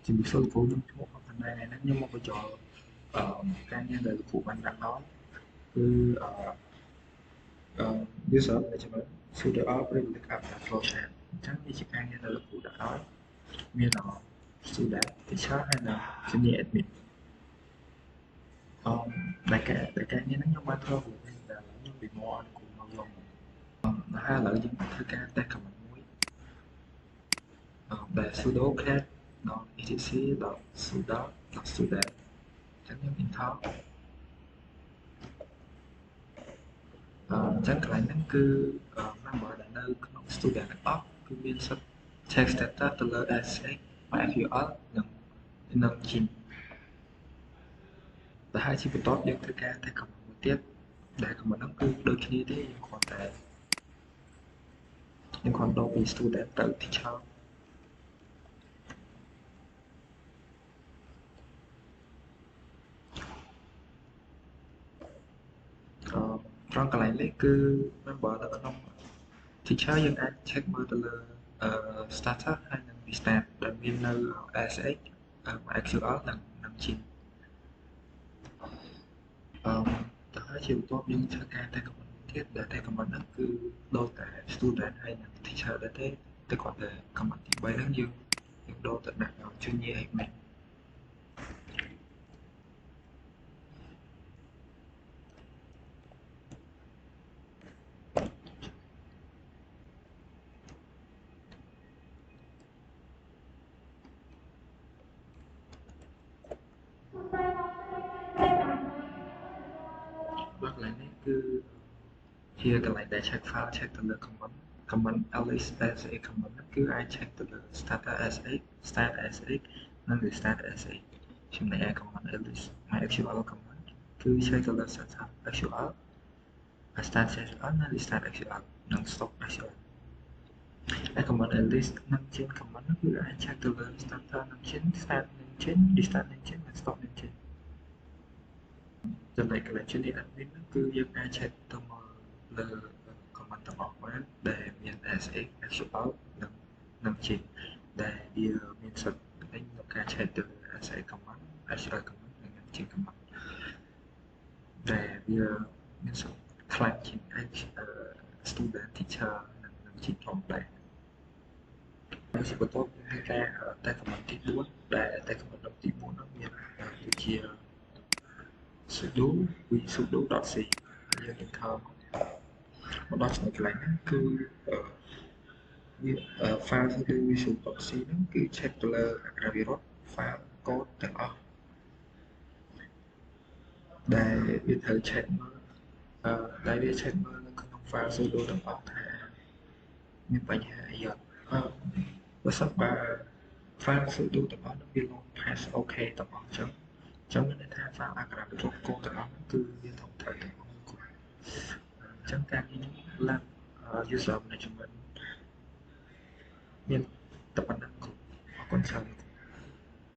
ជំរាបសួរលោកគ្រូខ្ញុំឈ្មោះផាន់ណែហ្នឹងខ្ញុំមកបញ្ចូលការងារដែលលោកគ្រូបានដាក់ឲ្យគឺuser management pseudo privilege app flowchart អញ្ចឹងវាជាការងារដែលលោកគ្រូដាក់ឲ្យមានstudent teacher ហើយនិង senior admin ដែលការងារហ្នឹងខ្ញុំបានធ្វើរួចហើយតែខ្ញុំ demo ឲ្យលោកគ្រូមកយកហើយឥឡូវយើងធ្វើការ test command មួយដែល sudo cat etc.sudo.student អញ្ចឹងខ្ញុំ enter អញ្ចឹងកន្លែងហ្នឹងគឺ member ដែលនៅក្នុង student ទាំងអស់គឺមានសិទ្ធិ check status ទៅលើ SX MySQL និង Gin តែហើយជាបន្ទាប់យើងធ្វើការ test command មួយទៀតដែល command ហ្នឹងគឺដូចគ្នាទេយើងគ្រាន់ដូរពី student ទៅ teacher ត្រង់កន្លែងនេះគឺ member នៅក្នុង teacher យើងអាច check មើលទៅលើstatus ហើយនិង restart ដែលមាននៅ SX MySQL និង Gin ទៅហើយជាបន្ទាប់យើងធ្វើការ test command ទៀតដែល test command ហ្នឹងគឺដូរតែ student ហើយនិង teacher ដែរទេតែគាត់តែ command ទី3ហ្នឹងយើងដូរទៅដាក់ junior admin បាទកន្លែងនេះគឺជាកន្លែងដែល check file check ទៅលើ command ls SX command ហ្នឹងគឺអាច check ទៅលើ starter SX start SX និង restart SX ចំណែកឯ command ls MySQL command គឺ check ទៅលើ starter SQL start SQL និង restart SQL និង stop SQL ហើយ command ls និង chain command ហ្នឹងគឺអាច check ទៅលើ starter និង chain start និង chain restart និង chain និង stop និង chain ចំណែកកន្លែង junior admin ហ្នឹងគឺយើងអាច check ទៅមកលើ command ទាំងអស់បានដែលមាន SX SQL និង Gin ដែលវាមានសិទ្ធិពេញក្នុងការ check ទៅ SX command SQL command និង Gin command ដែលវាមានសិទ្ធិខ្លាំងជាង student teacher និង Gin ផងដែរហើយជាបន្ទាប់គឺការ test command ទី4ដែល test command ទី4នោះមានដូចជាsudo.c យើង enter មកដល់ចំណុចកន្លែងហ្នឹងគឺវា file sudo visual.c ហ្នឹងគឺ check ទៅលើអក្ខរាវិរុទ្ធ file code ទាំងអស់ដែលវាត្រូវ check មើលដែលវា check មើលនៅក្នុង file sudo ទាំងអស់ថាមានបញ្ហាអីអត់បើសិនបើ file sudo ទាំងអស់នឹងវា long pass OK ទាំងអស់អញ្ចឹងមានន័យថា file អក្ខរាវិរុទ្ធ code ទាំងអស់ហ្នឹងគឺវាត្រូវទាំងអស់គ្រប់អញ្ចឹងការងារនេះឡើង user management មានតែប៉ុណ្ណឹងគ្រប់អរគុណច្រើន